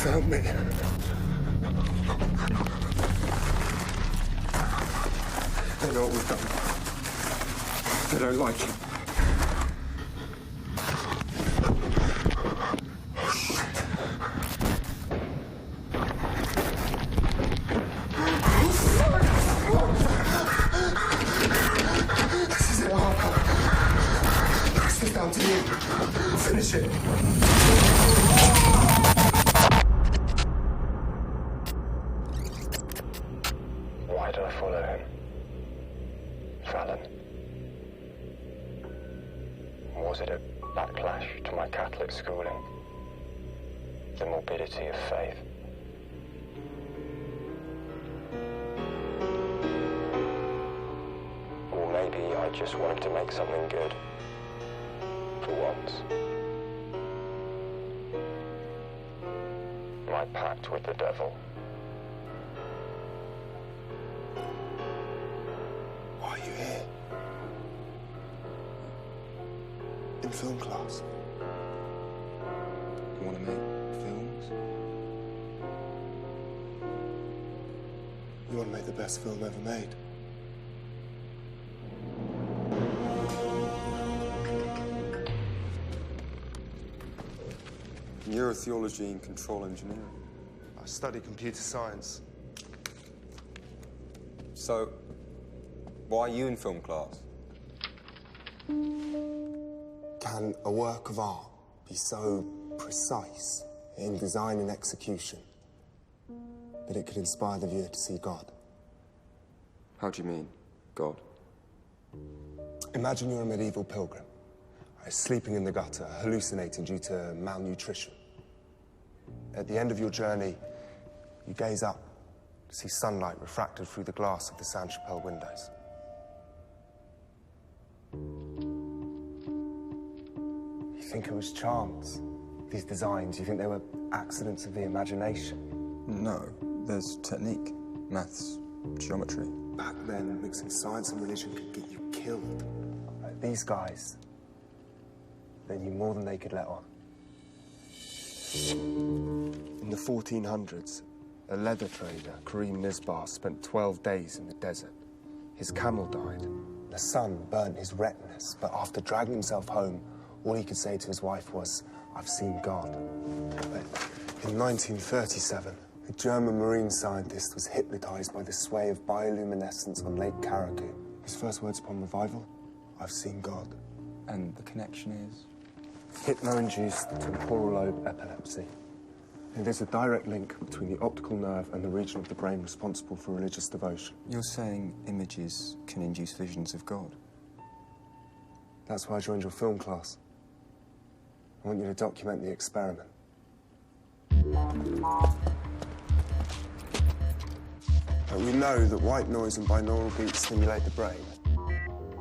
Found me. They know what we've done. They don't like it. Oh, shit. This is it, Harper. The rest is down to you. Finish it. Why did I follow him? Fallon. Was it a backlash to my Catholic schooling? The morbidity of faith? Or maybe I just wanted to make something good. For once. My pact with the devil. Why are you here? In film class. You want to make films? You want to make the best film ever made. Neurotheology and control engineering. I study computer science. So, why are you in film class? Can a work of art be so precise in design and execution that it could inspire the viewer to see God? How do you mean, God? Imagine you're a medieval pilgrim, sleeping in the gutter, hallucinating due to malnutrition. At the end of your journey, you gaze up to see sunlight refracted through the glass of the Sainte-Chapelle windows. You think it was chance, these designs? You think they were accidents of the imagination? No, there's technique, maths, geometry. Back then, mixing science and religion could get you killed. These guys, they knew more than they could let on. In the 1400s, a leather trader, Karim Nisbar, spent 12 days in the desert. His camel died. The sun burnt his retinas, but after dragging himself home, all he could say to his wife was, "I've seen God." But in 1937, a German marine scientist was hypnotized by the sway of bioluminescence on Lake Karagoo. His first words upon revival, "I've seen God." And the connection is? Hypno-induced temporal lobe epilepsy. And there's a direct link between the optical nerve and the region of the brain responsible for religious devotion. You're saying images can induce visions of God? That's why I joined your film class. I want you to document the experiment. We know that white noise and binaural beats stimulate the brain,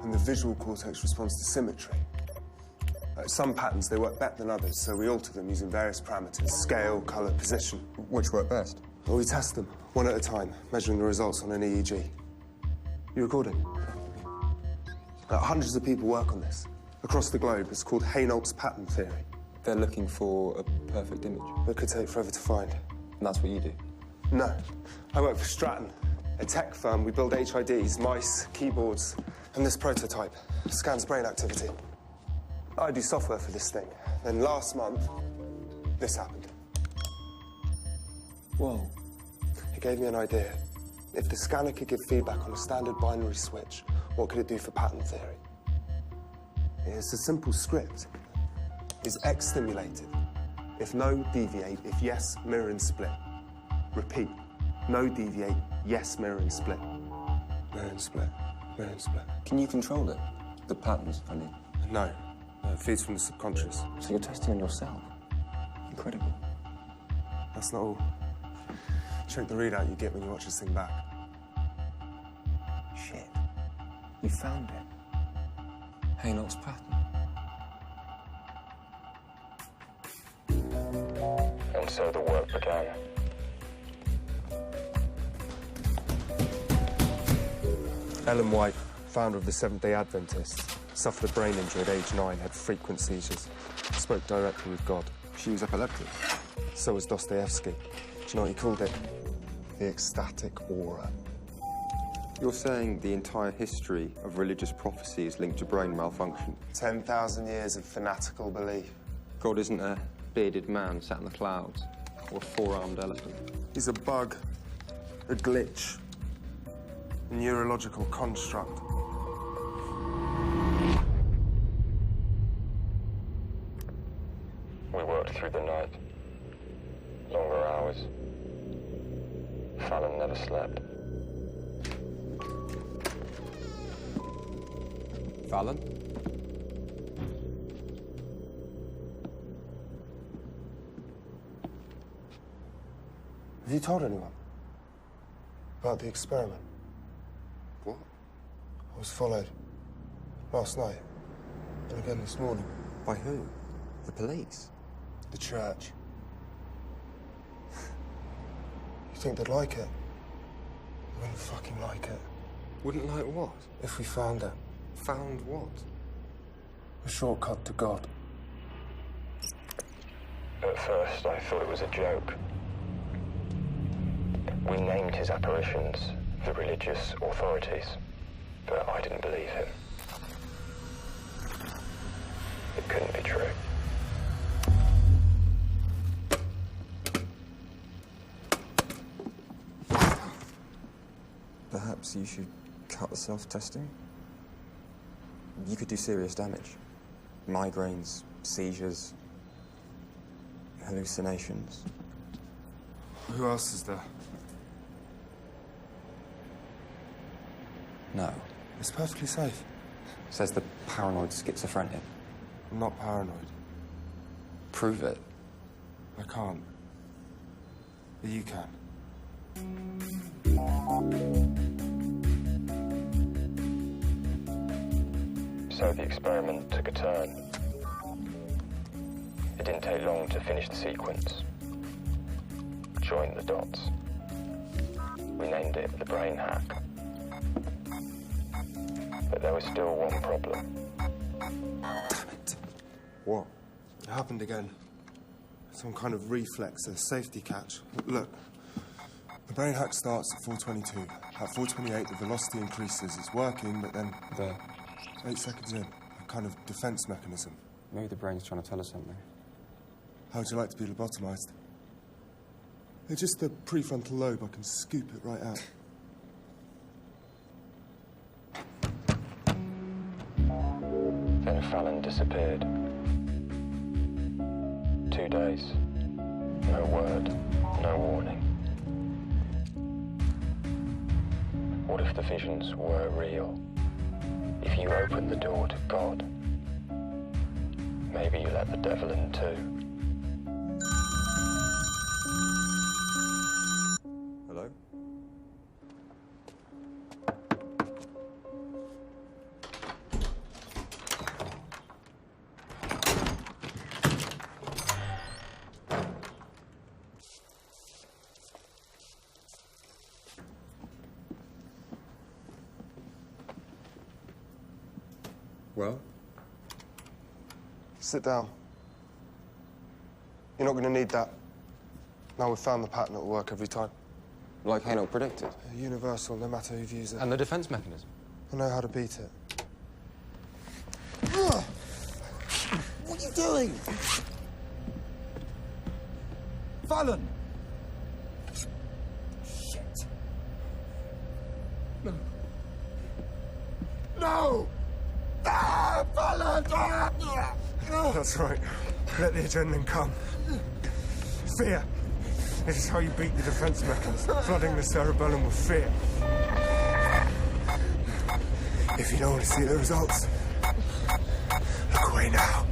and the visual cortex responds to symmetry. Some patterns, they work better than others, so we alter them using various parameters: scale, colour, position. Which work best? Well, we test them, one at a time, measuring the results on an EEG. You recording? Hundreds of people work on this. Across the globe, it's called Hainault's pattern theory. They're looking for a perfect image. That could take forever to find. And that's what you do? No. I work for Stratton, a tech firm. We build HIDs, mice, keyboards, and this prototype scans brain activity. I do software for this thing. Then last month, this happened. Whoa. It gave me an idea. If the scanner could give feedback on a standard binary switch, what could it do for pattern theory? It's a simple script. Is X stimulated? If no, deviate. If yes, mirror and split. Repeat. No, deviate. Yes, mirror and split. Mirror and split. Mirror and split. Can you control it? The patterns, I mean. No. It feeds from the subconscious. So you're testing on yourself? Incredible. That's not all. Check the readout you get when you watch this thing back. Shit. You found it. Hainault's pattern. And so the work began. Ellen White, founder of the Seventh-day Adventists, suffered a brain injury at age 9, had frequent seizures, spoke directly with God. She was epileptic. So was Dostoevsky. Do you know what he called it? The ecstatic aura. You're saying the entire history of religious prophecy is linked to brain malfunction? 10,000 years of fanatical belief. God isn't a bearded man sat in the clouds, or a four-armed elephant. He's a bug, a glitch, a neurological construct. We worked through the night. Longer hours. Fallon never slept. Fallon? Have you told anyone about the experiment? What? I was followed last night and again this morning. By who? The police? The church. You think they'd like it? They wouldn't fucking like it. Wouldn't like what? If we found it. Found what? A shortcut to God. At first, I thought it was a joke. We named his apparitions the religious authorities, but I didn't believe him. It couldn't be true. Perhaps you should cut the self-testing? You could do serious damage. Migraines, seizures, hallucinations. Who else is there? No. It's perfectly safe. Says the paranoid schizophrenic. I'm not paranoid. Prove it. I can't. But you can. So the experiment took a turn. It didn't take long to finish the sequence. Join the dots. We named it the brain hack. But there was still one problem. Damn it. What? It happened again. Some kind of reflex, a safety catch. Look, the brain hack starts at 4:22. At 4:28, the velocity increases. It's working, but then... There. 8 seconds in, a kind of defense mechanism. Maybe the brain's trying to tell us something. How would you like to be lobotomized? It's just the prefrontal lobe. I can scoop it right out. Then Fallon disappeared. 2 days. No word, no warning. What if the visions were real? If you open the door to God, maybe you let the devil in too. Hello? Well? Sit down. You're not going to need that. Now we've found the pattern that will work every time. Like Hanoch predicted. Universal, no matter who views it. And the defense mechanism? I know how to beat it. What are you doing? Fallon! Shit. No. No! Ah, Fallon! That's right. Let the adrenaline come. Fear. This is how you beat the defense mechanism, flooding the cerebellum with fear. If you don't want to see the results, look away now.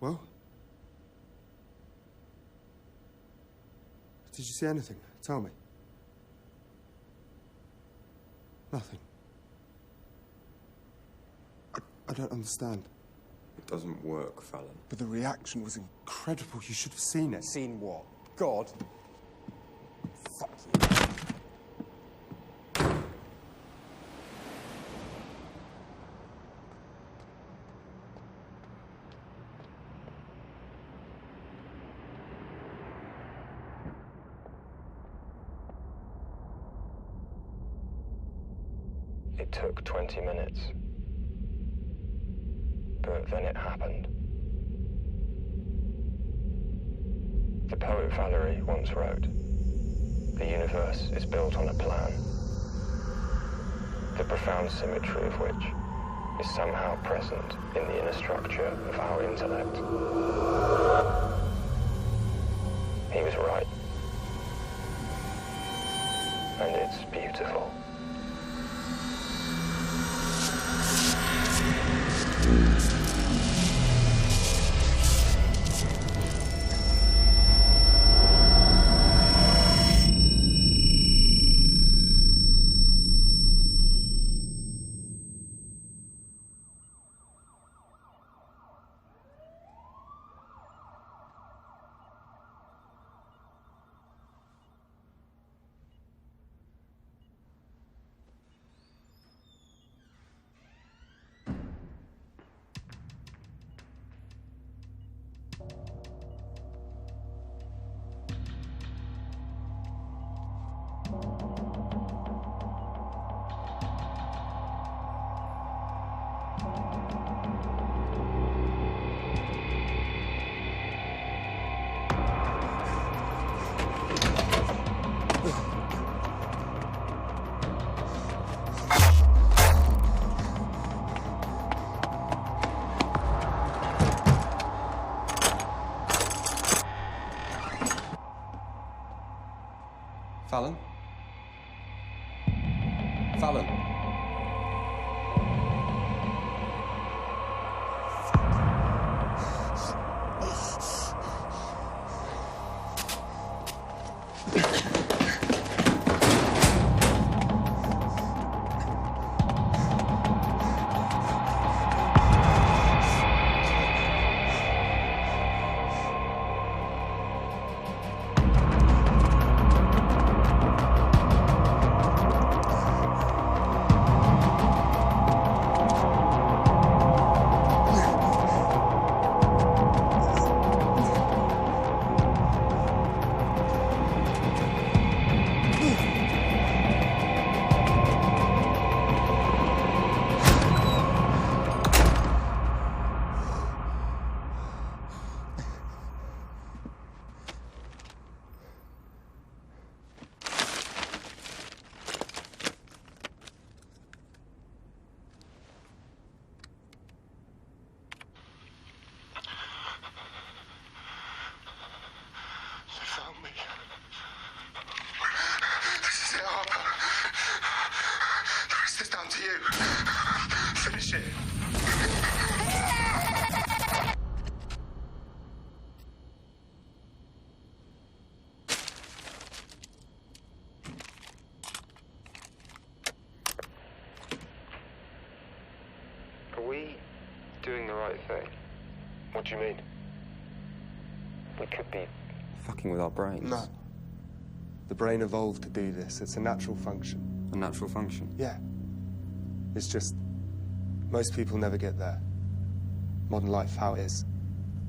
Well? Did you see anything? Tell me. Nothing. I don't understand. It doesn't work, Fallon. But the reaction was incredible. You should have seen it. Seen what? God? Fuck you. It took 20 minutes. But then it happened. The poet Valerie once wrote, "The universe is built on a plan, the profound symmetry of which is somehow present in the inner structure of our intellect." He was right. And it's beautiful. Fallon? Fallon? Are we doing the right thing? What do you mean? We could be Fucking with our brains. No. The brain evolved to do this. It's a natural function. A natural function. Yeah. It's just, most people never get there. Modern life, how it is.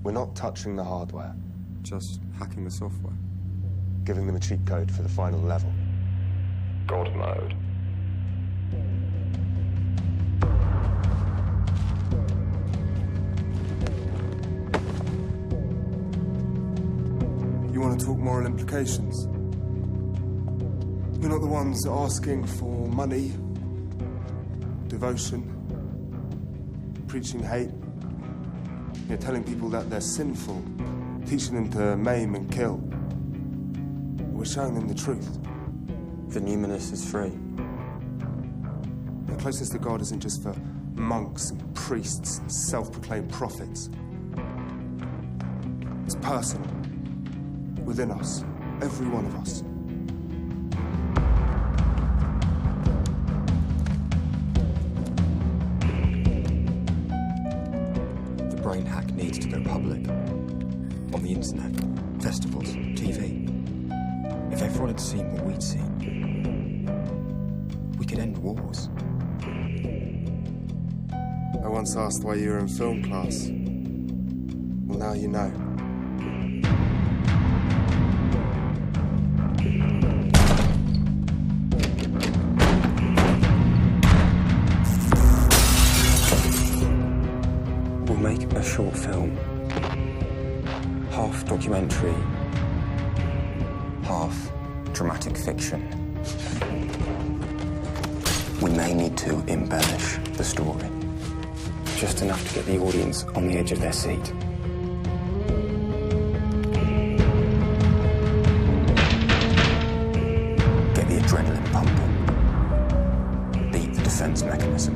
We're not touching the hardware. Just hacking the software. Giving them a cheat code for the final level. God mode. You want to talk moral implications? You're not the ones asking for money, devotion, preaching hate. You're telling people that they're sinful, teaching them to maim and kill. We're showing them the truth. The numinous is free. The closest to God isn't just for monks and priests and self-proclaimed prophets. It's personal. Within us. Every one of us. The brain hack needs to go public. On the internet, festivals, TV. If everyone had seen what we'd seen, we could end wars. I once asked why you were in film class. Well, now you know. We'll make a short film. Half documentary, half dramatic fiction. We may need to embellish the story. Just enough to get the audience on the edge of their seat. Get the adrenaline pumping. Beat the defense mechanism.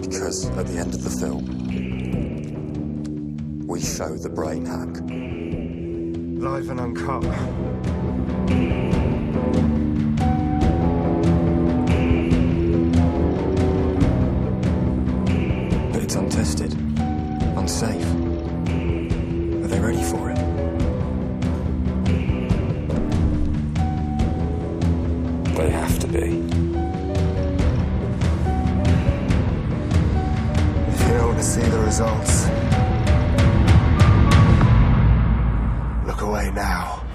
Because at the end of the film, we show the brain hack. Live and uncut. But it's untested, unsafe. Are they ready for it? They have to be. If you don't want to see the results, look away now.